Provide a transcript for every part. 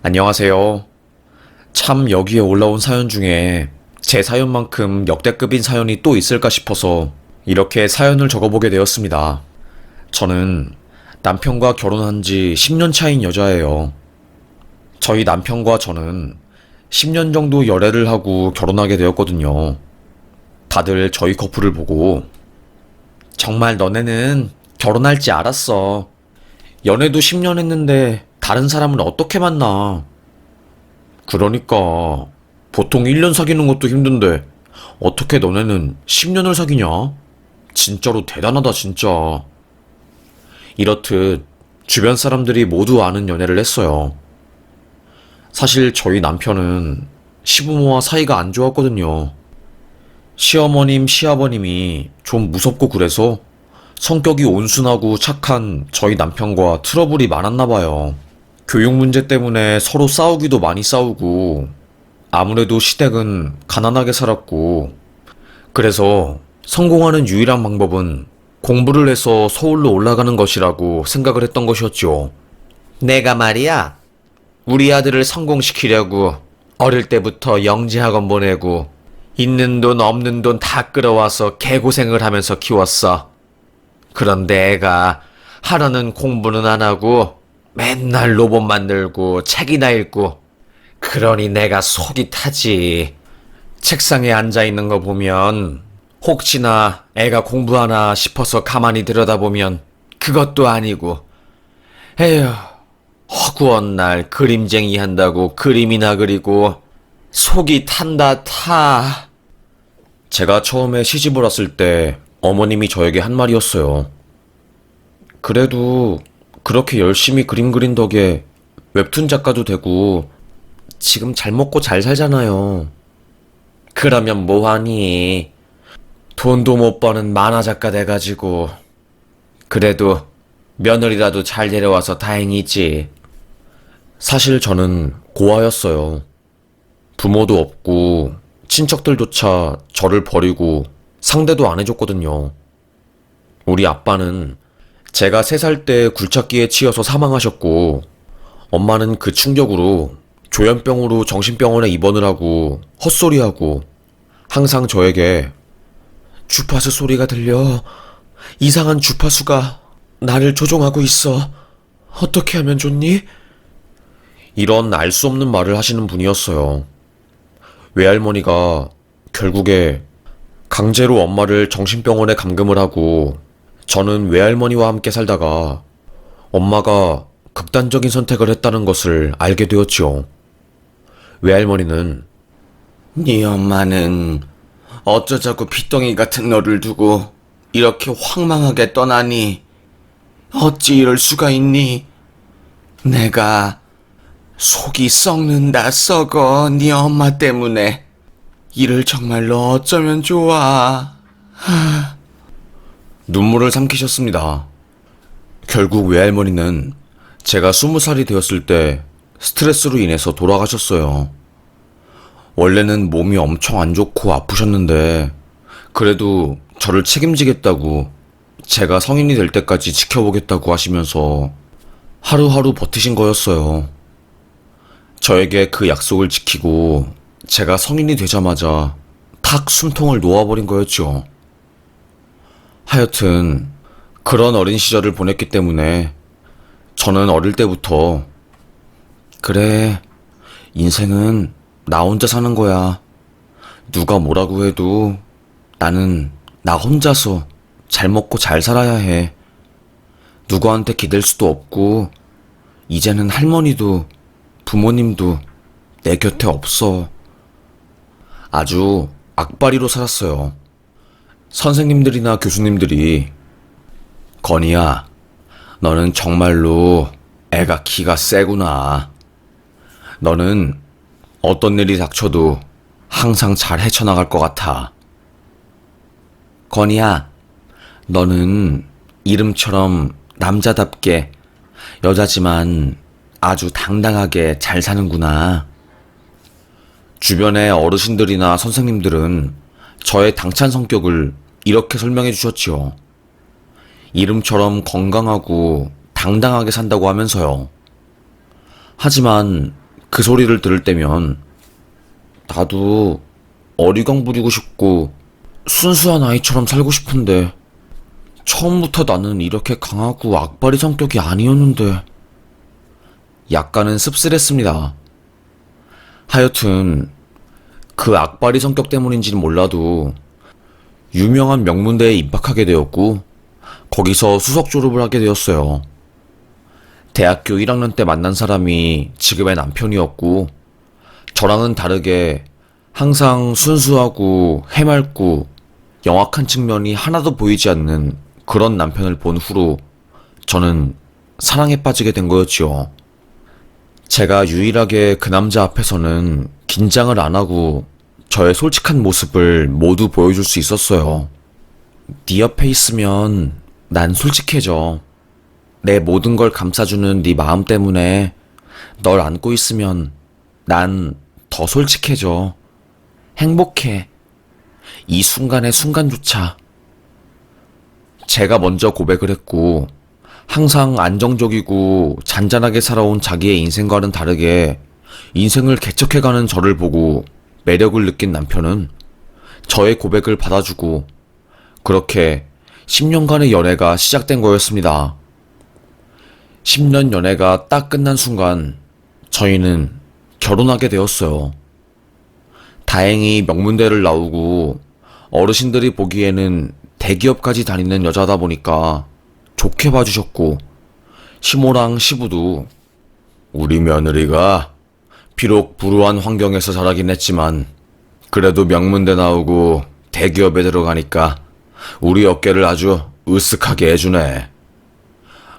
안녕하세요. 참 여기에 올라온 사연 중에 제 사연만큼 역대급인 사연이 또 있을까 싶어서 이렇게 사연을 적어보게 되었습니다. 저는 남편과 결혼한 지 10년 차인 여자예요. 저희 남편과 저는 10년 정도 열애를 하고 결혼하게 되었거든요. 다들 저희 커플을 보고 정말 너네는 결혼할지 알았어. 연애도 10년 했는데 다른 사람은 어떻게 만나? 그러니까 보통 1년 사귀는 것도 힘든데 어떻게 너네는 10년을 사귀냐? 진짜로 대단하다 진짜. 이렇듯 주변 사람들이 모두 아는 연애를 했어요. 사실 저희 남편은 시부모와 사이가 안 좋았거든요. 시어머님, 시아버님이 좀 무섭고 그래서 성격이 온순하고 착한 저희 남편과 트러블이 많았나 봐요. 교육 문제 때문에 서로 싸우기도 많이 싸우고, 아무래도 시댁은 가난하게 살았고, 그래서 성공하는 유일한 방법은 공부를 해서 서울로 올라가는 것이라고 생각을 했던 것이었죠. 내가 말이야, 우리 아들을 성공시키려고 어릴 때부터 영재학원 보내고, 있는 돈 없는 돈 다 끌어와서 개고생을 하면서 키웠어. 그런데 애가 하라는 공부는 안 하고 맨날 로봇 만들고 책이나 읽고, 그러니 내가 속이 타지. 책상에 앉아 있는 거 보면 혹시나 애가 공부하나 싶어서 가만히 들여다보면 그것도 아니고, 에휴, 허구한 날 그림쟁이 한다고 그림이나 그리고 속이 탄다 타. 제가 처음에 시집을 왔을 때 어머님이 저에게 한 말이었어요. 그래도 그렇게 열심히 그림 그린 덕에 웹툰 작가도 되고 지금 잘 먹고 잘 살잖아요. 그러면 뭐하니? 돈도 못 버는 만화 작가 돼가지고. 그래도 며느리라도 잘 데려와서 다행이지. 사실 저는 고아였어요. 부모도 없고 친척들조차 저를 버리고 상대도 안 해줬거든요. 우리 아빠는 제가 3살 때 굴착기에 치여서 사망하셨고, 엄마는 그 충격으로 조현병으로 정신병원에 입원을 하고 헛소리하고 항상 저에게 주파수 소리가 들려. 이상한 주파수가 나를 조종하고 있어. 어떻게 하면 좋니? 이런 알 수 없는 말을 하시는 분이었어요. 외할머니가 결국에 강제로 엄마를 정신병원에 감금을 하고 저는 외할머니와 함께 살다가 엄마가 극단적인 선택을 했다는 것을 알게 되었지요. 외할머니는 네 엄마는 어쩌자고 핏덩이 같은 너를 두고 이렇게 황망하게 떠나니? 어찌 이럴 수가 있니? 내가 속이 썩는다 썩어 네 엄마 때문에. 이를 정말로 어쩌면 좋아. 눈물을 삼키셨습니다. 결국 외할머니는 제가 20살이 되었을 때 스트레스로 인해서 돌아가셨어요. 원래는 몸이 엄청 안 좋고 아프셨는데 그래도 저를 책임지겠다고, 제가 성인이 될 때까지 지켜보겠다고 하시면서 하루하루 버티신 거였어요. 저에게 그 약속을 지키고 제가 성인이 되자마자 탁 숨통을 놓아버린 거였죠. 하여튼 그런 어린 시절을 보냈기 때문에 저는 어릴 때부터 그래, 인생은 나 혼자 사는 거야. 누가 뭐라고 해도 나는 나 혼자서 잘 먹고 잘 살아야 해. 누구한테 기댈 수도 없고 이제는 할머니도 부모님도 내 곁에 없어. 아주 악바리로 살았어요. 선생님들이나 교수님들이 건이야, 너는 정말로 애가 기가 세구나. 너는 어떤 일이 닥쳐도 항상 잘 헤쳐나갈 것 같아. 건이야, 너는 이름처럼 남자답게 여자지만 아주 당당하게 잘 사는구나. 주변의 어르신들이나 선생님들은 저의 당찬 성격을 이렇게 설명해 주셨지요. 이름처럼 건강하고 당당하게 산다고 하면서요. 하지만 그 소리를 들을 때면 나도 어리광 부리고 싶고 순수한 아이처럼 살고 싶은데 처음부터 나는 이렇게 강하고 악바리 성격이 아니었는데 약간은 씁쓸했습니다. 하여튼 그 악바리 성격 때문인지는 몰라도 유명한 명문대에 입학하게 되었고 거기서 수석 졸업을 하게 되었어요. 대학교 1학년 때 만난 사람이 지금의 남편이었고 저랑은 다르게 항상 순수하고 해맑고 영악한 측면이 하나도 보이지 않는 그런 남편을 본 후로 저는 사랑에 빠지게 된 거였지요. 제가 유일하게 그 남자 앞에서는 긴장을 안 하고 저의 솔직한 모습을 모두 보여줄 수 있었어요. 네 옆에 있으면 난 솔직해져. 내 모든 걸 감싸주는 네 마음 때문에 널 안고 있으면 난 더 솔직해져. 행복해. 이 순간의 순간조차. 제가 먼저 고백을 했고 항상 안정적이고 잔잔하게 살아온 자기의 인생과는 다르게 인생을 개척해가는 저를 보고 매력을 느낀 남편은 저의 고백을 받아주고 그렇게 10년간의 연애가 시작된 거였습니다. 10년 연애가 딱 끝난 순간 저희는 결혼하게 되었어요. 다행히 명문대를 나오고 어르신들이 보기에는 대기업까지 다니는 여자다 보니까 좋게 봐주셨고 시모랑 시부도 우리 며느리가 비록 불우한 환경에서 자라긴 했지만 그래도 명문대 나오고 대기업에 들어가니까 우리 어깨를 아주 으쓱하게 해주네.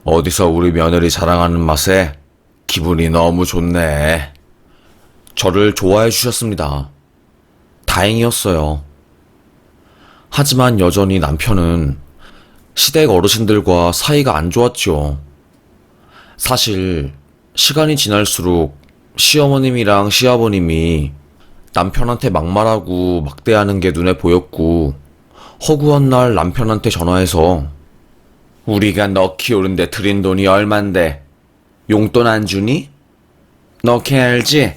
어디서 우리 며느리 자랑하는 맛에 기분이 너무 좋네. 저를 좋아해 주셨습니다. 다행이었어요. 하지만 여전히 남편은 시댁 어르신들과 사이가 안 좋았죠. 사실 시간이 지날수록 시어머님이랑 시아버님이 남편한테 막말하고 막대하는 게 눈에 보였고 허구한 날 남편한테 전화해서 우리가 너 키우는데 들인 돈이 얼만데 용돈 안 주니? 너 걔 알지?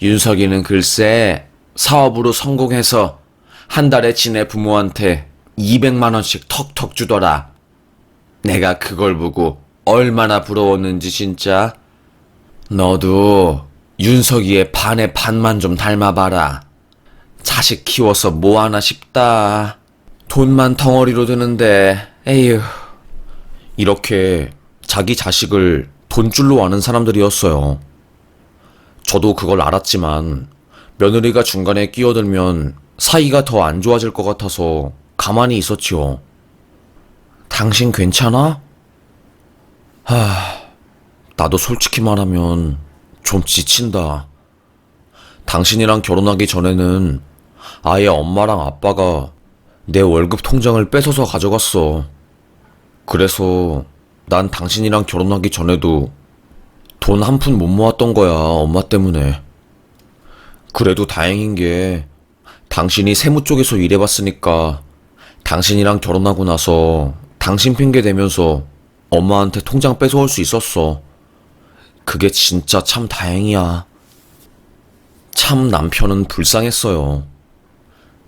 윤석이는 글쎄 사업으로 성공해서 한 달에 지네 부모한테 200만 원씩 턱턱 주더라. 내가 그걸 보고 얼마나 부러웠는지 진짜. 너도 윤석이의 반의 반만 좀 닮아봐라. 자식 키워서 뭐하나 싶다. 돈만 덩어리로 드는데 에휴. 이렇게 자기 자식을 돈줄로 아는 사람들이었어요. 저도 그걸 알았지만 며느리가 중간에 끼어들면 사이가 더 안 좋아질 것 같아서 가만히 있었지요. 당신 괜찮아? 나도 솔직히 말하면 좀 지친다. 당신이랑 결혼하기 전에는 아예 엄마랑 아빠가 내 월급 통장을 뺏어서 가져갔어. 그래서 난 당신이랑 결혼하기 전에도 돈 한 푼 못 모았던 거야, 엄마 때문에. 그래도 다행인 게 당신이 세무 쪽에서 일해봤으니까 당신이랑 결혼하고 나서 당신 핑계 대면서 엄마한테 통장 뺏어올 수 있었어. 그게 진짜 참 다행이야. 참 남편은 불쌍했어요.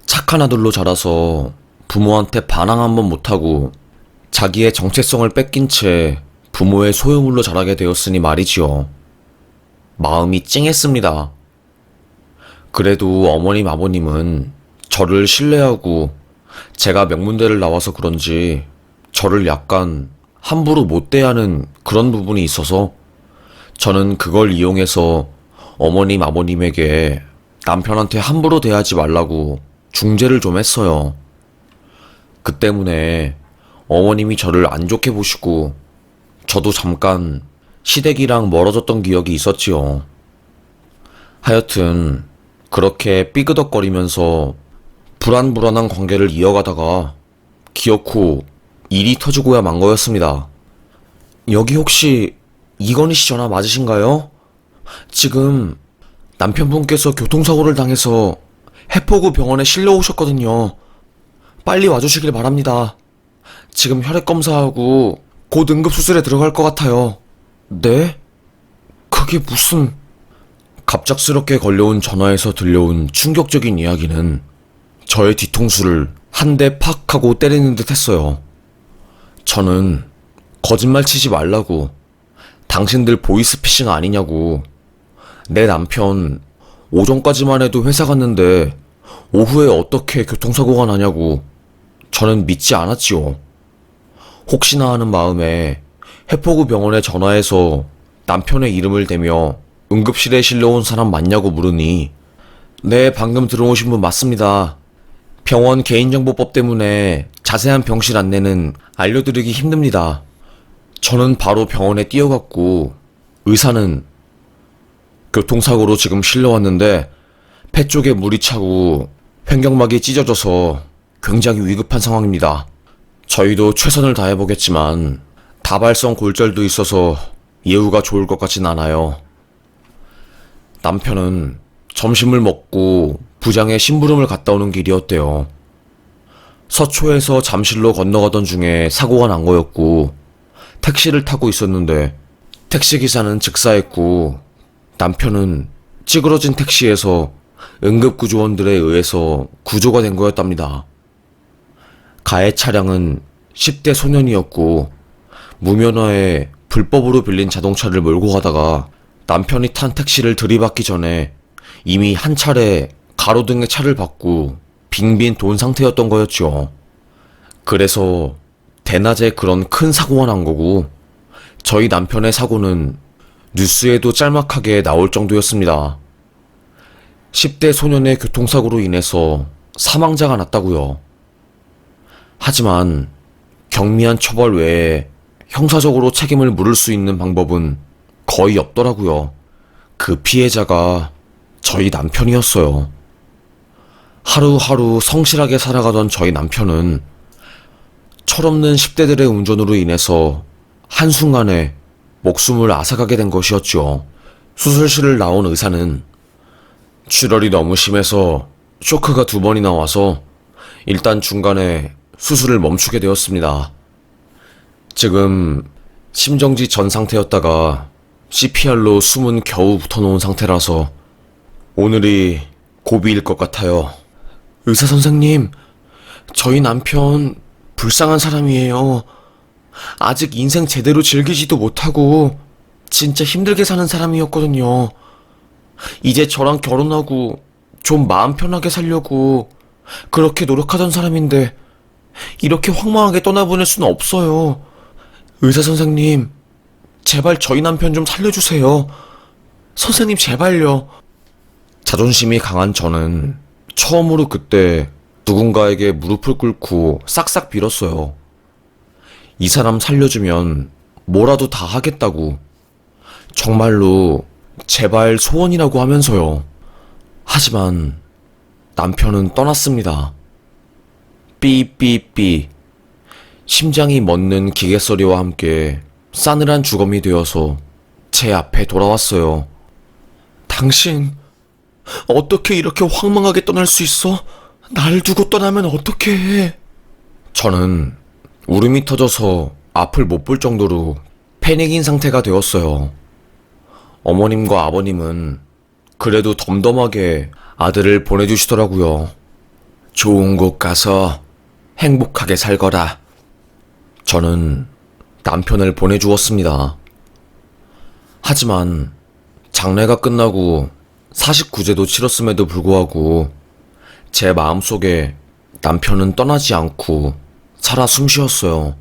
착한 아들로 자라서 부모한테 반항 한번 못하고 자기의 정체성을 뺏긴 채 부모의 소유물로 자라게 되었으니 말이지요. 마음이 찡했습니다. 그래도 어머님 아버님은 저를 신뢰하고 제가 명문대를 나와서 그런지 저를 약간 함부로 못 대하는 그런 부분이 있어서 저는 그걸 이용해서 어머님 아버님에게 남편한테 함부로 대하지 말라고 중재를 좀 했어요. 그 때문에 어머님이 저를 안 좋게 보시고 저도 잠깐 시댁이랑 멀어졌던 기억이 있었지요. 하여튼 그렇게 삐그덕거리면서 불안불안한 관계를 이어가다가 기어코 일이 터지고야 만 거였습니다. 여기 혹시 이건희 씨 전화 맞으신가요? 지금 남편분께서 교통사고를 당해서 해포구 병원에 실려 오셨거든요. 빨리 와주시길 바랍니다. 지금 혈액검사하고 곧 응급수술에 들어갈 것 같아요. 네? 그게 무슨... 갑작스럽게 걸려온 전화에서 들려온 충격적인 이야기는 저의 뒤통수를 한 대 팍 하고 때리는 듯 했어요. 저는 거짓말 치지 말라고, 당신들 보이스피싱 아니냐고, 내 남편 오전까지만 해도 회사 갔는데 오후에 어떻게 교통사고가 나냐고 저는 믿지 않았지요. 혹시나 하는 마음에 해포구 병원에 전화해서 남편의 이름을 대며 응급실에 실려온 사람 맞냐고 물으니, 네, 방금 들어오신 분 맞습니다. 병원 개인정보법 때문에 자세한 병실 안내는 알려드리기 힘듭니다. 저는 바로 병원에 뛰어갔고, 의사는 교통사고로 지금 실려왔는데 폐 쪽에 물이 차고 횡격막이 찢어져서 굉장히 위급한 상황입니다. 저희도 최선을 다해보겠지만 다발성 골절도 있어서 예후가 좋을 것 같진 않아요. 남편은 점심을 먹고 부장의 심부름을 갔다 오는 길이었대요. 서초에서 잠실로 건너가던 중에 사고가 난 거였고, 택시를 타고 있었는데 택시기사는 즉사했고, 남편은 찌그러진 택시에서 응급구조원들에 의해서 구조가 된 거였답니다. 가해 차량은 10대 소년이었고, 무면허에 불법으로 빌린 자동차를 몰고 가다가 남편이 탄 택시를 들이받기 전에 이미 한 차례 가로등에 차를 받고 빙빈 돈 상태였던 거였죠. 그래서 대낮에 그런 큰 사고가 난 거고, 저희 남편의 사고는 뉴스에도 짤막하게 나올 정도였습니다. 10대 소년의 교통사고로 인해서 사망자가 났다고요. 하지만 경미한 처벌 외에 형사적으로 책임을 물을 수 있는 방법은 거의 없더라고요. 그 피해자가 저희 남편이었어요. 하루하루 성실하게 살아가던 저희 남편은 철없는 10대들의 운전으로 인해서 한순간에 목숨을 앗아가게 된 것이었죠. 수술실을 나온 의사는 출혈이 너무 심해서 쇼크가 2번이나 와서 일단 중간에 수술을 멈추게 되었습니다. 지금 심정지 전 상태였다가 CPR로 숨은 겨우 붙어놓은 상태라서 오늘이 고비일 것 같아요. 의사 선생님, 저희 남편 불쌍한 사람이에요. 아직 인생 제대로 즐기지도 못하고 진짜 힘들게 사는 사람이었거든요. 이제 저랑 결혼하고 좀 마음 편하게 살려고 그렇게 노력하던 사람인데 이렇게 황망하게 떠나보낼 수는 없어요. 의사 선생님, 제발 저희 남편 좀 살려주세요. 선생님, 제발요. 자존심이 강한 저는 처음으로 그때 누군가에게 무릎을 꿇고 싹싹 빌었어요. 이 사람 살려주면 뭐라도 다 하겠다고. 정말로 제발 소원이라고 하면서요. 하지만 남편은 떠났습니다. 삐삐삐. 심장이 멎는 기계 소리와 함께 싸늘한 주검이 되어서 제 앞에 돌아왔어요. 당신 어떻게 이렇게 황망하게 떠날 수 있어? 날 두고 떠나면 어떡해 해? 저는 울음이 터져서 앞을 못 볼 정도로 패닉인 상태가 되었어요. 어머님과 아버님은 그래도 덤덤하게 아들을 보내주시더라고요. 좋은 곳 가서 행복하게 살거라. 저는 남편을 보내주었습니다. 하지만 장례가 끝나고 49제도 치렀음에도 불구하고 제 마음속에 남편은 떠나지 않고 살아 숨쉬었어요.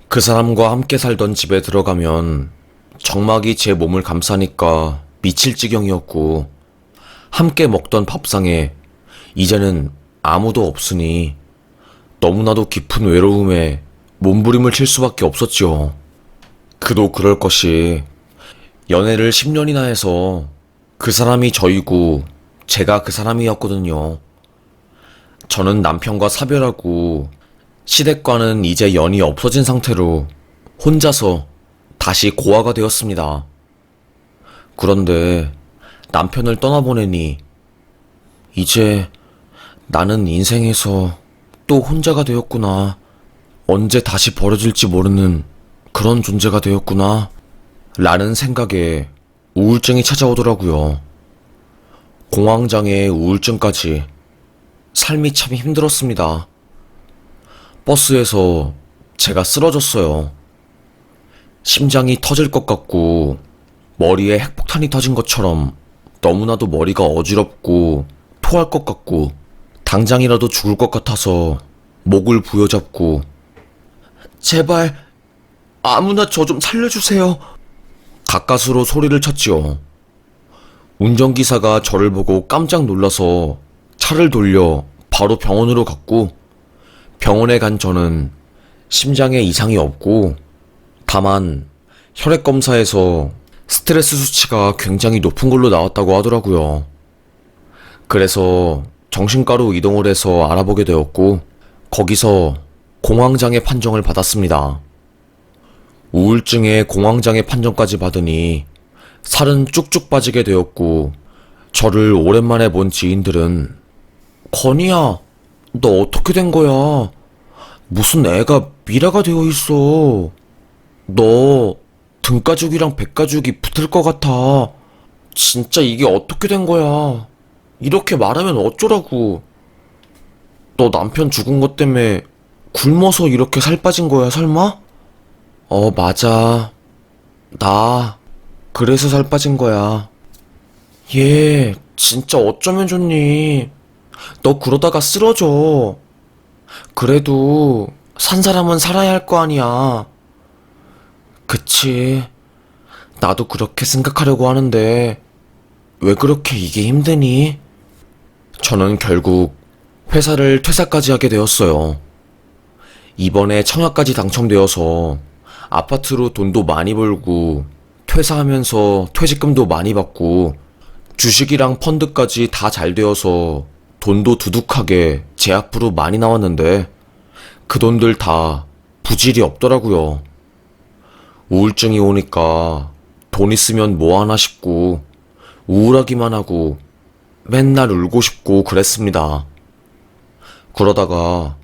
그 사람과 함께 살던 집에 들어가면 정막이 제 몸을 감싸니까 미칠 지경이었고, 함께 먹던 밥상에 이제는 아무도 없으니 너무나도 깊은 외로움에 몸부림을 칠 수밖에 없었지요. 그도 그럴 것이 연애를 10년이나 해서 그 사람이 저이고 제가 그 사람이었거든요. 저는 남편과 사별하고 시댁과는 이제 연이 없어진 상태로 혼자서 다시 고아가 되었습니다. 그런데 남편을 떠나보내니 이제 나는 인생에서 또 혼자가 되었구나. 언제 다시 벌어질지 모르는 그런 존재가 되었구나. 라는 생각에 우울증이 찾아오더라고요. 공황장애, 우울증까지. 삶이 참 힘들었습니다. 버스에서 제가 쓰러졌어요. 심장이 터질 것 같고 머리에 핵폭탄이 터진 것처럼 너무나도 머리가 어지럽고 토할 것 같고 당장이라도 죽을 것 같아서 목을 부여잡고 제발 아무나 저 좀 살려주세요. 가까스로 소리를 쳤지요. 운전기사가 저를 보고 깜짝 놀라서 차를 돌려 바로 병원으로 갔고 병원에 간 저는 심장에 이상이 없고 다만 혈액 검사에서 스트레스 수치가 굉장히 높은 걸로 나왔다고 하더라고요. 그래서 정신과로 이동을 해서 알아보게 되었고 거기서 공황장애 판정을 받았습니다. 우울증에 공황장애 판정까지 받으니 살은 쭉쭉 빠지게 되었고 저를 오랜만에 본 지인들은 건이야, 너 어떻게 된 거야? 무슨 애가 미라가 되어 있어. 너 등가죽이랑 배가죽이 붙을 것 같아. 진짜 이게 어떻게 된 거야? 이렇게 말하면 어쩌라고. 너 남편 죽은 것 때문에 굶어서 이렇게 살 빠진 거야, 설마? 맞아. 나 그래서 살 빠진 거야. 얘 진짜 어쩌면 좋니? 너 그러다가 쓰러져. 그래도 산 사람은 살아야 할 거 아니야. 그치. 나도 그렇게 생각하려고 하는데 왜 그렇게 이게 힘드니? 저는 결국 회사를 퇴사까지 하게 되었어요. 이번에 청약까지 당첨되어서 아파트로 돈도 많이 벌고 퇴사하면서 퇴직금도 많이 받고 주식이랑 펀드까지 다 잘 되어서 돈도 두둑하게 제 앞으로 많이 나왔는데 그 돈들 다 부질이 없더라고요. 우울증이 오니까 돈 있으면 뭐 하나 싶고 우울하기만 하고 맨날 울고 싶고 그랬습니다. 그러다가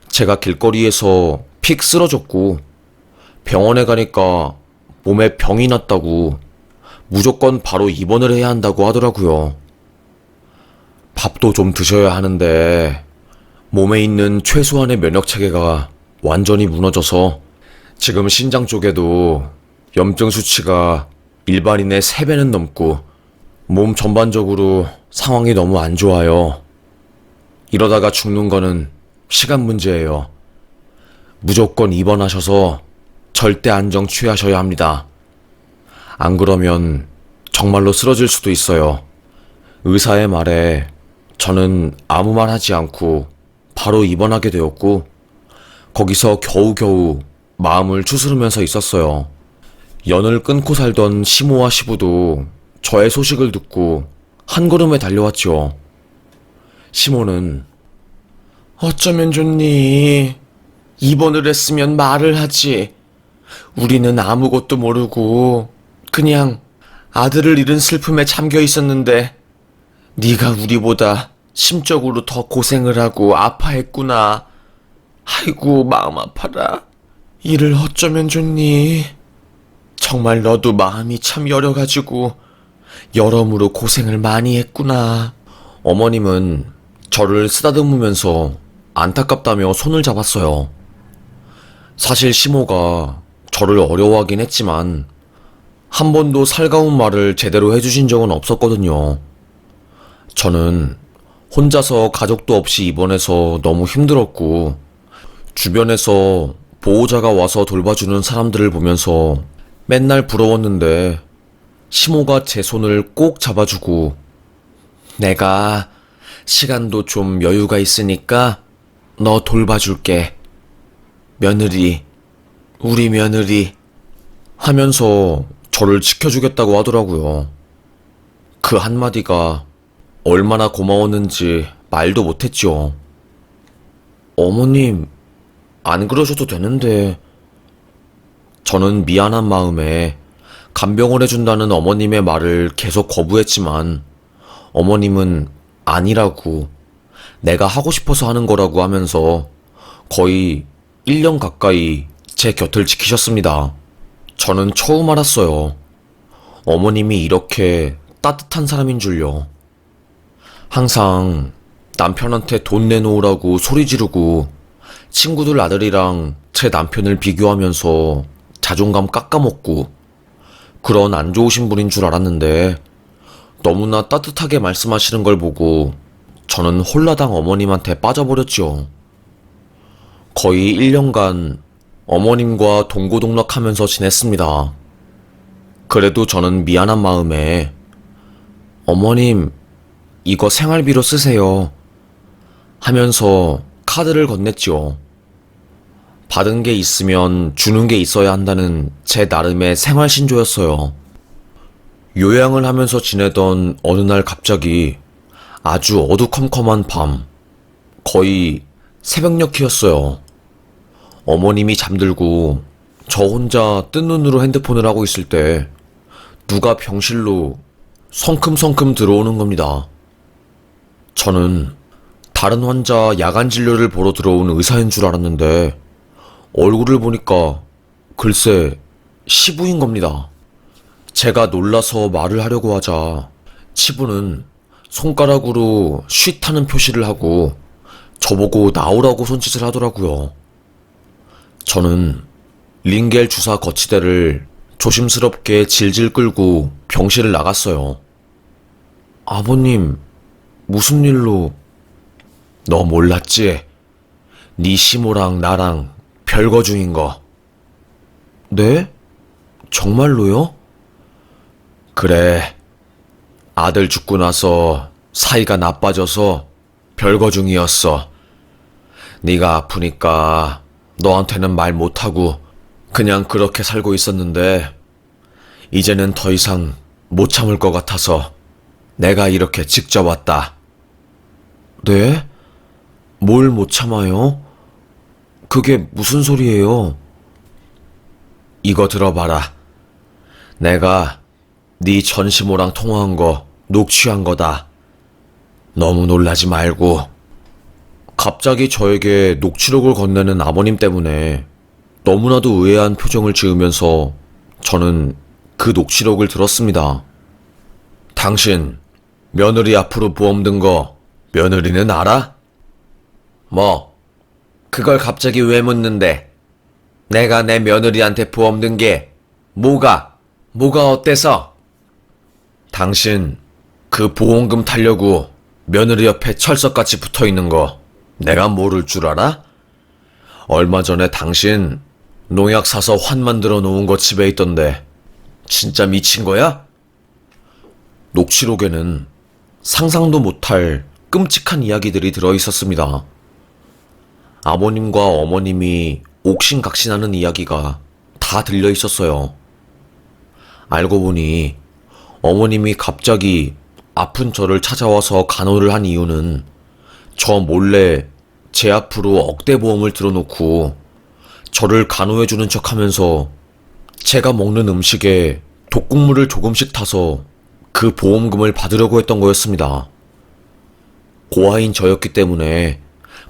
제가 길거리에서 픽 쓰러졌고 병원에 가니까 몸에 병이 났다고 무조건 바로 입원을 해야 한다고 하더라고요. 밥도 좀 드셔야 하는데 몸에 있는 최소한의 면역 체계가 완전히 무너져서 지금 신장 쪽에도 염증 수치가 일반인의 3배는 넘고 몸 전반적으로 상황이 너무 안 좋아요. 이러다가 죽는 거는 시간 문제예요. 무조건 입원하셔서 절대 안정 취하셔야 합니다. 안 그러면 정말로 쓰러질 수도 있어요. 의사의 말에 저는 아무 말 하지 않고 바로 입원하게 되었고 거기서 겨우겨우 마음을 추스르면서 있었어요. 연을 끊고 살던 시모와 시부도 저의 소식을 듣고 한 걸음에 달려왔죠. 시모는 어쩌면 좋니? 입원을 했으면 말을 하지. 우리는 아무것도 모르고 그냥 아들을 잃은 슬픔에 잠겨 있었는데 네가 우리보다 심적으로 더 고생을 하고 아파했구나. 아이고 마음 아파라. 이를 어쩌면 좋니? 정말 너도 마음이 참 여려가지고 여러모로 고생을 많이 했구나. 어머님은 저를 쓰다듬으면서 안타깝다며 손을 잡았어요. 사실 시모가 저를 어려워하긴 했지만 한 번도 살가운 말을 제대로 해주신 적은 없었거든요. 저는 혼자서 가족도 없이 입원해서 너무 힘들었고 주변에서 보호자가 와서 돌봐주는 사람들을 보면서 맨날 부러웠는데 시모가 제 손을 꼭 잡아주고 내가 시간도 좀 여유가 있으니까 너 돌봐줄게. 며느리, 우리 며느리 하면서 저를 지켜주겠다고 하더라고요. 그 한마디가 얼마나 고마웠는지 말도 못했죠. 어머님, 안 그러셔도 되는데. 저는 미안한 마음에 간병을 해준다는 어머님의 말을 계속 거부했지만 어머님은 아니라고 내가 하고 싶어서 하는 거라고 하면서 거의 1년 가까이 제 곁을 지키셨습니다. 저는 처음 알았어요. 어머님이 이렇게 따뜻한 사람인 줄요. 항상 남편한테 돈 내놓으라고 소리 지르고 친구들 아들이랑 제 남편을 비교하면서 자존감 깎아먹고 그런 안 좋으신 분인 줄 알았는데 너무나 따뜻하게 말씀하시는 걸 보고 저는 홀라당 어머님한테 빠져버렸죠. 거의 1년간 어머님과 동고동락하면서 지냈습니다. 그래도 저는 미안한 마음에 어머님, 이거 생활비로 쓰세요 하면서 카드를 건넸죠. 받은 게 있으면 주는 게 있어야 한다는 제 나름의 생활신조였어요. 요양을 하면서 지내던 어느 날 갑자기 아주 어두컴컴한 밤, 거의 새벽녘이었어요. 어머님이 잠들고 저 혼자 뜬 눈으로 핸드폰을 하고 있을 때 누가 병실로 성큼성큼 들어오는 겁니다. 저는 다른 환자 야간 진료를 보러 들어온 의사인 줄 알았는데 얼굴을 보니까 글쎄 시부인 겁니다. 제가 놀라서 말을 하려고 하자 치부는 손가락으로 쉿하는 표시를 하고 저보고 나오라고 손짓을 하더라고요. 저는 링겔 주사 거치대를 조심스럽게 질질 끌고 병실을 나갔어요. 아버님, 무슨 일로? 너 몰랐지? 네 시모랑 나랑 별거 중인 거. 네? 정말로요? 그래. 아들 죽고 나서 사이가 나빠져서 별거 중이었어. 네가 아프니까 너한테는 말 못하고 그냥 그렇게 살고 있었는데 이제는 더 이상 못 참을 것 같아서 내가 이렇게 직접 왔다. 네? 뭘 못 참아요? 그게 무슨 소리예요? 이거 들어봐라. 내가 네 전시모랑 통화한 거 녹취한 거다. 너무 놀라지 말고. 갑자기 저에게 녹취록을 건네는 아버님 때문에 너무나도 의아한 표정을 지으면서 저는 그 녹취록을 들었습니다. 당신 며느리 앞으로 보험 든 거 며느리는 알아? 뭐 그걸 갑자기 왜 묻는데? 내가 내 며느리한테 보험 든 게 뭐가 어때서? 당신 그 보험금 타려고 며느리 옆에 철석같이 붙어있는 거 내가 모를 줄 알아? 얼마 전에 당신 농약 사서 환 만들어 놓은 거 집에 있던데 진짜 미친 거야? 녹취록에는 상상도 못할 끔찍한 이야기들이 들어있었습니다. 아버님과 어머님이 옥신각신하는 이야기가 다 들려있었어요. 알고 보니 어머님이 갑자기 아픈 저를 찾아와서 간호를 한 이유는 저 몰래 제 앞으로 억대보험을 들어놓고 저를 간호해주는 척하면서 제가 먹는 음식에 독국물을 조금씩 타서 그 보험금을 받으려고 했던 거였습니다. 고아인 저였기 때문에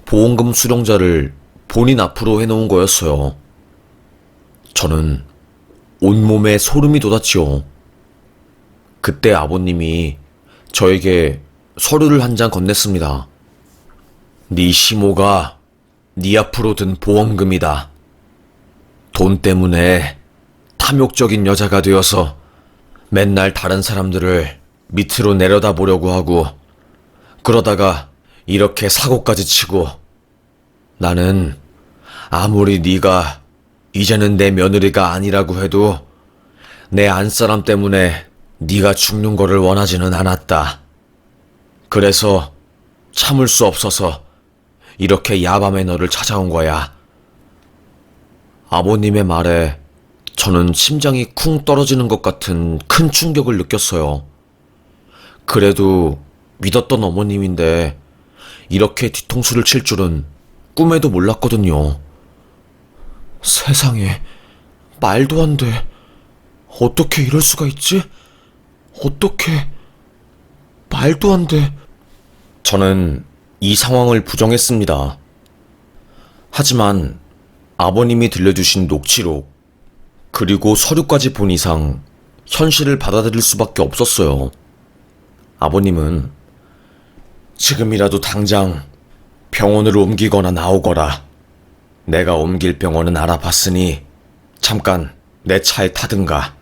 보험금 수령자를 본인 앞으로 해놓은 거였어요. 저는 온몸에 소름이 돋았지요. 그때 아버님이 저에게 서류를 한 장 건넸습니다. 네 시모가 네 앞으로 든 보험금이다. 돈 때문에 탐욕적인 여자가 되어서 맨날 다른 사람들을 밑으로 내려다보려고 하고 그러다가 이렇게 사고까지 치고 나는 아무리 네가 이제는 내 며느리가 아니라고 해도 내 안사람 때문에 네가 죽는 거를 원하지는 않았다. 그래서 참을 수 없어서 이렇게 야밤에 너를 찾아온 거야. 아버님의 말에 저는 심장이 쿵 떨어지는 것 같은 큰 충격을 느꼈어요. 그래도 믿었던 어머님인데 이렇게 뒤통수를 칠 줄은 꿈에도 몰랐거든요. 세상에, 말도 안 돼. 어떻게 이럴 수가 있지? 어떻게, 말도 안 돼. 저는 이 상황을 부정했습니다. 하지만 아버님이 들려주신 녹취록, 그리고 서류까지 본 이상 현실을 받아들일 수밖에 없었어요. 아버님은 지금이라도 당장 병원으로 옮기거나 나오거라. 내가 옮길 병원은 알아봤으니 잠깐 내 차에 타든가.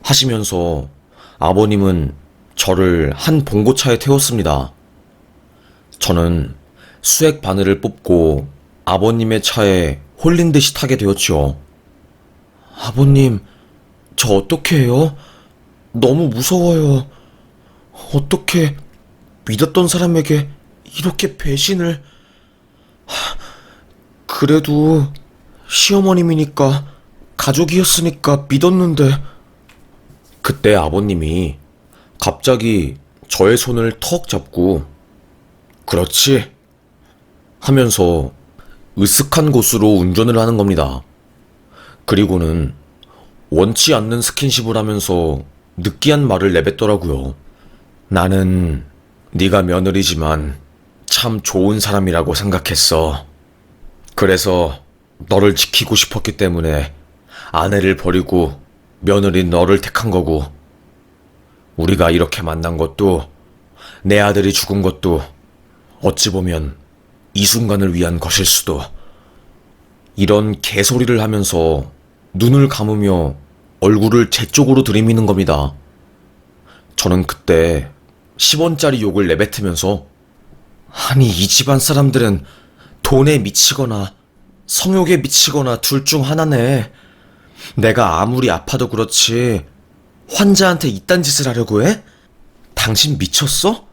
하시면서 아버님은 저를 한 봉고차에 태웠습니다. 저는 수액 바늘을 뽑고 아버님의 차에 홀린 듯이 타게 되었죠. 아버님, 저 어떻게 해요? 너무 무서워요. 어떻게 믿었던 사람에게 이렇게 배신을... 그래도 시어머님이니까 가족이었으니까 믿었는데... 그때 아버님이 갑자기 저의 손을 턱 잡고 그렇지 하면서 으슥한 곳으로 운전을 하는 겁니다. 그리고는 원치 않는 스킨십을 하면서 느끼한 말을 내뱉더라고요. 나는 네가 며느리지만 참 좋은 사람이라고 생각했어. 그래서 너를 지키고 싶었기 때문에 아내를 버리고 며느린 너를 택한 거고, 우리가 이렇게 만난 것도 내 아들이 죽은 것도 어찌 보면 이 순간을 위한 것일 수도. 이런 개소리를 하면서 눈을 감으며 얼굴을 제 쪽으로 들이미는 겁니다. 저는 그때 10원짜리 욕을 내뱉으면서 아니 이 집안 사람들은 돈에 미치거나 성욕에 미치거나 둘 중 하나네. 내가 아무리 아파도 그렇지 환자한테 이딴 짓을 하려고 해? 당신 미쳤어?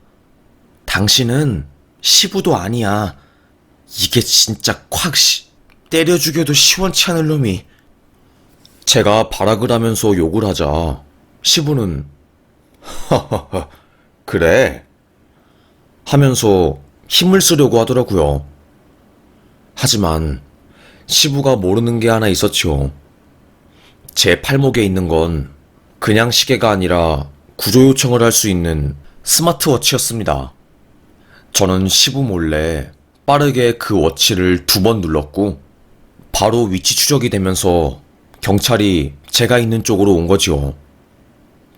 당신은 시부도 아니야. 이게 진짜 콱 때려 죽여도 시원치 않을 놈이. 제가 발악을 하면서 욕을 하자 시부는 하하하 그래 하면서 힘을 쓰려고 하더라고요. 하지만 시부가 모르는 게 하나 있었죠. 제 팔목에 있는 건 그냥 시계가 아니라 구조 요청을 할 수 있는 스마트워치였습니다. 저는 시부 몰래 빠르게 그 워치를 2번 눌렀고 바로 위치 추적이 되면서 경찰이 제가 있는 쪽으로 온 거지요.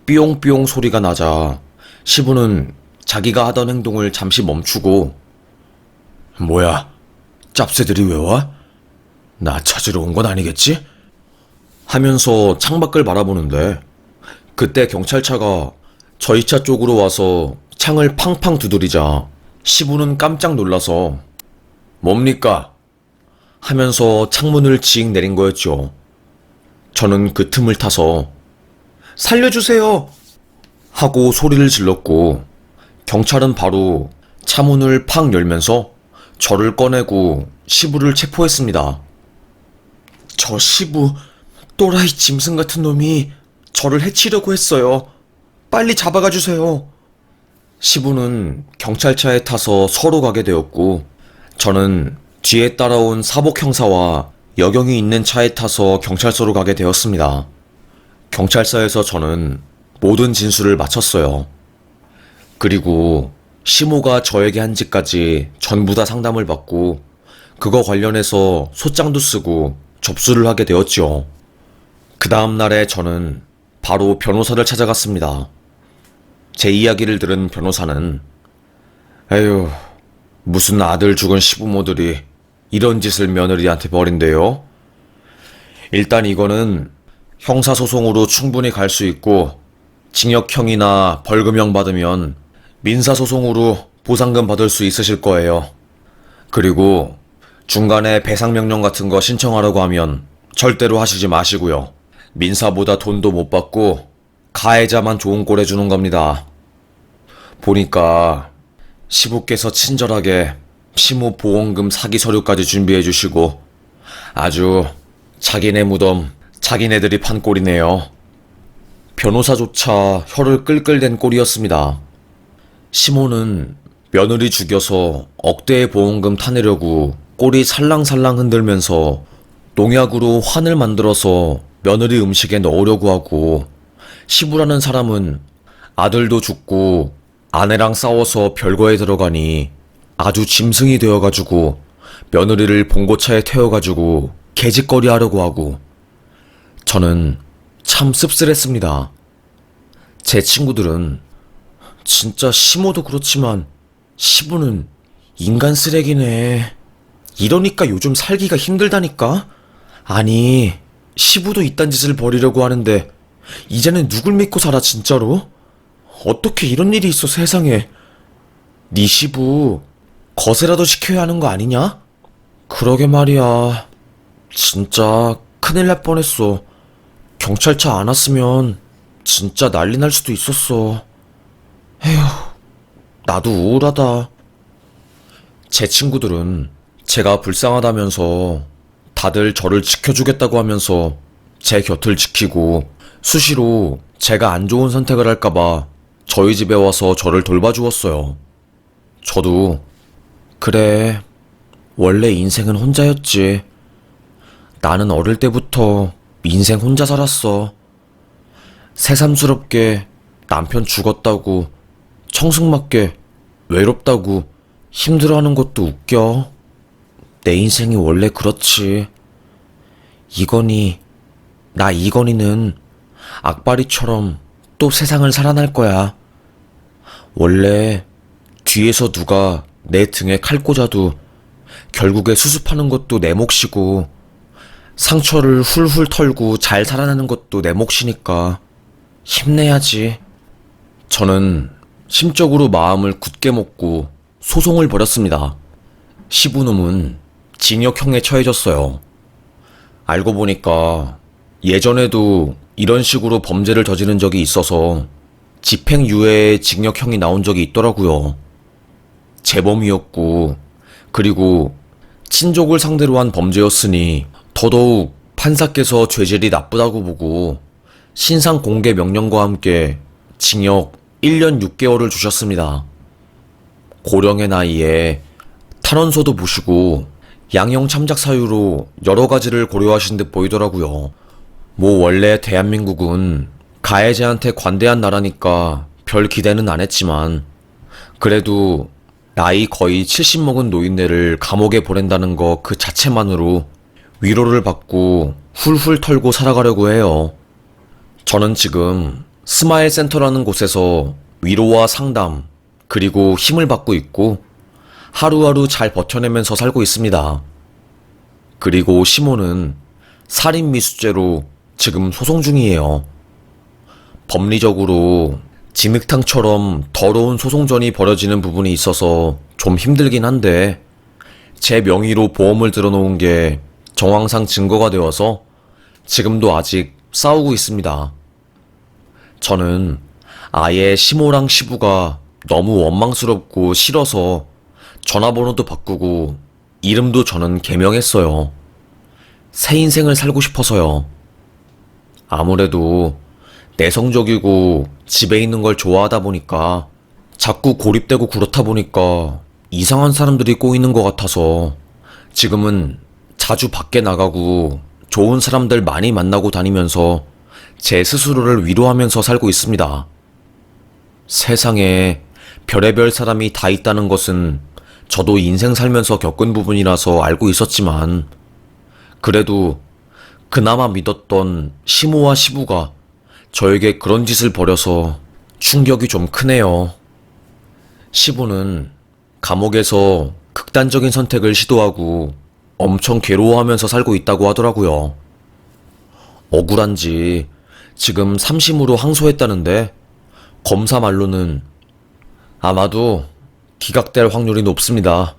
삐용삐용 소리가 나자 시부는 자기가 하던 행동을 잠시 멈추고 뭐야, 짭새들이 왜 와? 나 찾으러 온 건 아니겠지? 하면서 창밖을 바라보는데 그때 경찰차가 저희 차 쪽으로 와서 창을 팡팡 두드리자 시부는 깜짝 놀라서 뭡니까? 하면서 창문을 징 내린 거였죠. 저는 그 틈을 타서 살려주세요! 하고 소리를 질렀고 경찰은 바로 차문을 팍 열면서 저를 꺼내고 시부를 체포했습니다. 저 시부 또라이 짐승 같은 놈이 저를 해치려고 했어요. 빨리 잡아가 주세요. 시부는 경찰차에 타서 서로 가게 되었고 저는 뒤에 따라온 사복 형사와 여경이 있는 차에 타서 경찰서로 가게 되었습니다. 경찰서에서 저는 모든 진술을 마쳤어요. 그리고 시모가 저에게 한 짓까지 전부 다 상담을 받고 그거 관련해서 소장도 쓰고 접수를 하게 되었죠. 그 다음 날에 저는 바로 변호사를 찾아갔습니다. 제 이야기를 들은 변호사는 에휴, 무슨 아들 죽은 시부모들이 이런 짓을 며느리한테 벌인대요? 일단 이거는 형사소송으로 충분히 갈 수 있고 징역형이나 벌금형 받으면 민사소송으로 보상금 받을 수 있으실 거예요. 그리고 중간에 배상명령 같은 거 신청하라고 하면 절대로 하시지 마시고요. 민사보다 돈도 못 받고 가해자만 좋은 꼴 해주는 겁니다. 보니까 시부께서 친절하게 시모 보험금 사기 서류까지 준비해 주시고 아주 자기네 무덤 자기네들이 판 꼴이네요. 변호사조차 혀를 끌끌댄 꼴이었습니다. 시모는 며느리 죽여서 억대의 보험금 타내려고 꼬리 살랑살랑 흔들면서 농약으로 환을 만들어서 며느리 음식에 넣으려고 하고 시부라는 사람은 아들도 죽고 아내랑 싸워서 별거에 들어가니 아주 짐승이 되어가지고 며느리를 봉고차에 태워가지고 개짓거리 하려고 하고 저는 참 씁쓸했습니다. 제 친구들은 진짜 시모도 그렇지만 시부는 인간 쓰레기네. 이러니까 요즘 살기가 힘들다니까? 아니, 시부도 이딴 짓을 벌이려고 하는데 이제는 누굴 믿고 살아 진짜로? 어떻게 이런 일이 있어 세상에. 네 시부 거세라도 시켜야 하는 거 아니냐? 그러게 말이야. 진짜 큰일 날 뻔했어. 경찰차 안 왔으면 진짜 난리 날 수도 있었어. 에휴, 나도 우울하다. 제 친구들은 제가 불쌍하다면서 다들 저를 지켜주겠다고 하면서 제 곁을 지키고 수시로 제가 안 좋은 선택을 할까봐 저희 집에 와서 저를 돌봐주었어요. 저도 그래, 원래 인생은 혼자였지. 나는 어릴 때부터 인생 혼자 살았어. 새삼스럽게 남편 죽었다고, 청승맞게 외롭다고 힘들어하는 것도 웃겨. 내 인생이 원래 그렇지. 이건희, 나 이건희는 악바리처럼 또 세상을 살아날 거야. 원래 뒤에서 누가 내 등에 칼 꽂아도 결국에 수습하는 것도 내 몫이고 상처를 훌훌 털고 잘 살아나는 것도 내 몫이니까 힘내야지. 저는 심적으로 마음을 굳게 먹고 소송을 벌였습니다. 시부놈은 징역형에 처해졌어요. 알고 보니까 예전에도 이런 식으로 범죄를 저지른 적이 있어서 집행유예의 징역형이 나온 적이 있더라고요. 재범이었고, 그리고 친족을 상대로 한 범죄였으니 더더욱 판사께서 죄질이 나쁘다고 보고 신상 공개 명령과 함께 징역 1년 6개월을 주셨습니다. 고령의 나이에 탄원서도 보시고 양형 참작 사유로 여러 가지를 고려하신 듯 보이더라고요. 뭐 원래 대한민국은 가해자한테 관대한 나라니까 별 기대는 안 했지만 그래도 나이 거의 70 먹은 노인네를 감옥에 보낸다는 거 그 자체만으로 위로를 받고 훌훌 털고 살아가려고 해요. 저는 지금 스마일 센터라는 곳에서 위로와 상담, 그리고 힘을 받고 있고 하루하루 잘 버텨내면서 살고 있습니다. 그리고 시모는 살인 미수죄로 지금 소송 중이에요. 법리적으로 진흙탕처럼 더러운 소송전이 벌어지는 부분이 있어서 좀 힘들긴 한데 제 명의로 보험을 들어놓은 게 정황상 증거가 되어서 지금도 아직 싸우고 있습니다. 저는 아예 시모랑 시부가 너무 원망스럽고 싫어서 전화번호도 바꾸고 이름도 저는 개명했어요. 새 인생을 살고 싶어서요. 아무래도 내성적이고 집에 있는 걸 좋아하다 보니까 자꾸 고립되고 그렇다 보니까 이상한 사람들이 꼬이는 것 같아서 지금은 자주 밖에 나가고 좋은 사람들 많이 만나고 다니면서 제 스스로를 위로하면서 살고 있습니다. 세상에 별의별 사람이 다 있다는 것은 저도 인생 살면서 겪은 부분이라서 알고 있었지만 그래도 그나마 믿었던 시모와 시부가 저에게 그런 짓을 벌여서 충격이 좀 크네요. 시부는 감옥에서 극단적인 선택을 시도하고 엄청 괴로워하면서 살고 있다고 하더라고요. 억울한지 지금 3심으로 항소했다는데 검사 말로는 아마도 기각될 확률이 높습니다.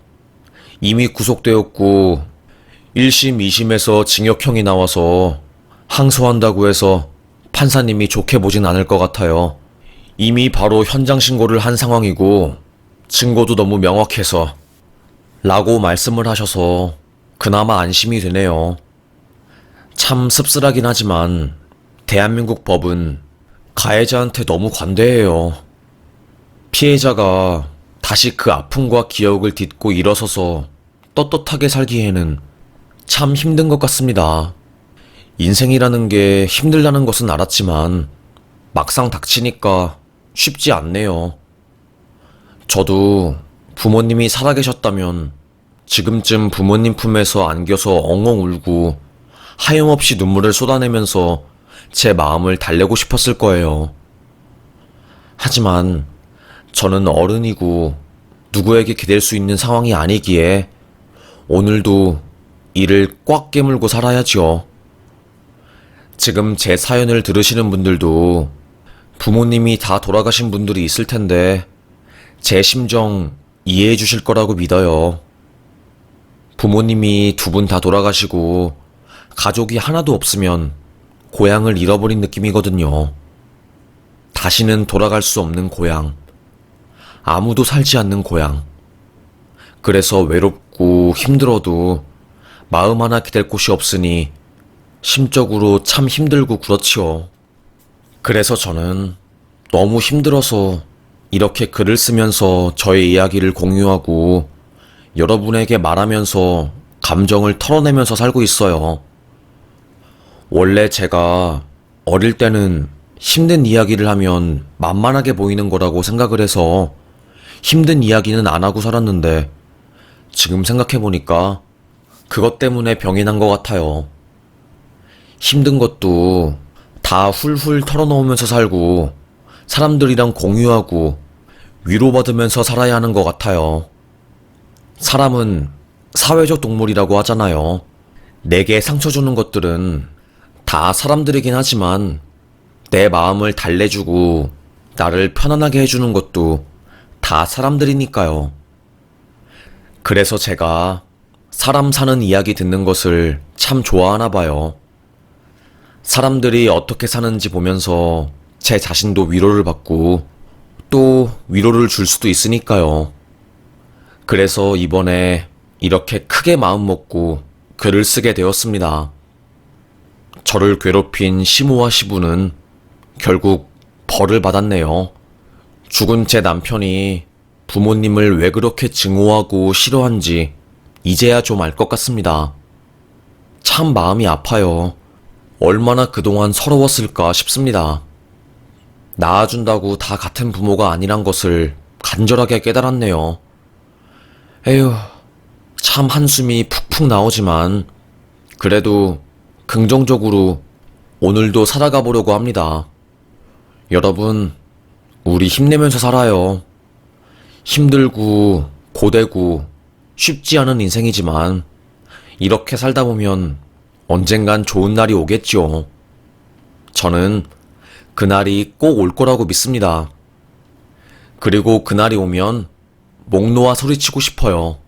이미 구속되었고 1심, 2심에서 징역형이 나와서 항소한다고 해서 판사님이 좋게 보진 않을 것 같아요. 이미 바로 현장 신고를 한 상황이고 증거도 너무 명확해서 라고 말씀을 하셔서 그나마 안심이 되네요. 참 씁쓸하긴 하지만 대한민국 법은 가해자한테 너무 관대해요. 피해자가 다시 그 아픔과 기억을 딛고 일어서서 떳떳하게 살기에는 참 힘든 것 같습니다. 인생이라는 게 힘들다는 것은 알았지만 막상 닥치니까 쉽지 않네요. 저도 부모님이 살아계셨다면 지금쯤 부모님 품에서 안겨서 엉엉 울고 하염없이 눈물을 쏟아내면서 제 마음을 달래고 싶었을 거예요. 하지만 저는 어른이고 누구에게 기댈 수 있는 상황이 아니기에 오늘도 이를 꽉 깨물고 살아야지요. 지금 제 사연을 들으시는 분들도 부모님이 다 돌아가신 분들이 있을 텐데 제 심정 이해해 주실 거라고 믿어요. 부모님이 두 분 다 돌아가시고 가족이 하나도 없으면 고향을 잃어버린 느낌이거든요. 다시는 돌아갈 수 없는 고향. 아무도 살지 않는 고향. 그래서 외롭고 힘들어도 마음 하나 기댈 곳이 없으니 심적으로 참 힘들고 그렇지요. 그래서 저는 너무 힘들어서 이렇게 글을 쓰면서 저의 이야기를 공유하고 여러분에게 말하면서 감정을 털어내면서 살고 있어요. 원래 제가 어릴 때는 힘든 이야기를 하면 만만하게 보이는 거라고 생각을 해서 힘든 이야기는 안 하고 살았는데 지금 생각해보니까 그것 때문에 병이 난 것 같아요. 힘든 것도 다 훌훌 털어놓으면서 살고 사람들이랑 공유하고 위로받으면서 살아야 하는 것 같아요. 사람은 사회적 동물이라고 하잖아요. 내게 상처 주는 것들은 다 사람들이긴 하지만 내 마음을 달래주고 나를 편안하게 해주는 것도 다 사람들이니까요. 그래서 제가 사람 사는 이야기 듣는 것을 참 좋아하나 봐요. 사람들이 어떻게 사는지 보면서 제 자신도 위로를 받고 또 위로를 줄 수도 있으니까요. 그래서 이번에 이렇게 크게 마음 먹고 글을 쓰게 되었습니다. 저를 괴롭힌 시모와 시부는 결국 벌을 받았네요. 죽은 제 남편이 부모님을 왜 그렇게 증오하고 싫어한지 이제야 좀 알 것 같습니다. 참 마음이 아파요. 얼마나 그동안 서러웠을까 싶습니다. 낳아준다고 다 같은 부모가 아니란 것을 간절하게 깨달았네요. 에휴, 참 한숨이 푹푹 나오지만 그래도 긍정적으로 오늘도 살아가 보려고 합니다. 여러분, 우리 힘내면서 살아요. 힘들고 고되고 쉽지 않은 인생이지만 이렇게 살다 보면 언젠간 좋은 날이 오겠죠. 저는 그날이 꼭 올 거라고 믿습니다. 그리고 그날이 오면 목 놓아 소리치고 싶어요.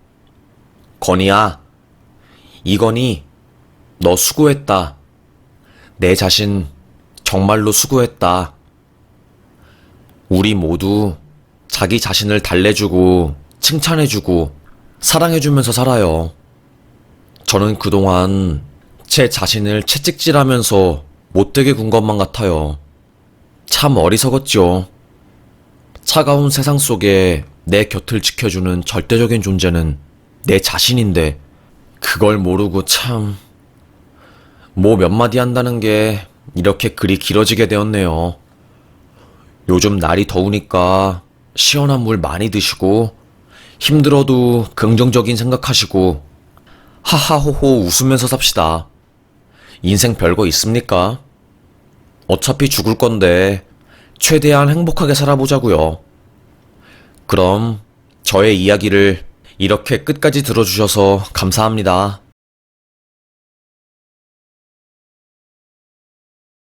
건이야, 이건이, 너 수고했다. 내 자신 정말로 수고했다. 우리 모두 자기 자신을 달래주고 칭찬해주고 사랑해주면서 살아요. 저는 그동안 제 자신을 채찍질하면서 못되게 군 것만 같아요. 참 어리석었죠. 차가운 세상 속에 내 곁을 지켜주는 절대적인 존재는 내 자신인데 그걸 모르고 참... 뭐 몇 마디 한다는 게 이렇게 글이 길어지게 되었네요. 요즘 날이 더우니까 시원한 물 많이 드시고 힘들어도 긍정적인 생각하시고 하하호호 웃으면서 삽시다. 인생 별거 있습니까? 어차피 죽을 건데 최대한 행복하게 살아보자고요. 그럼 저의 이야기를 이렇게 끝까지 들어주셔서 감사합니다.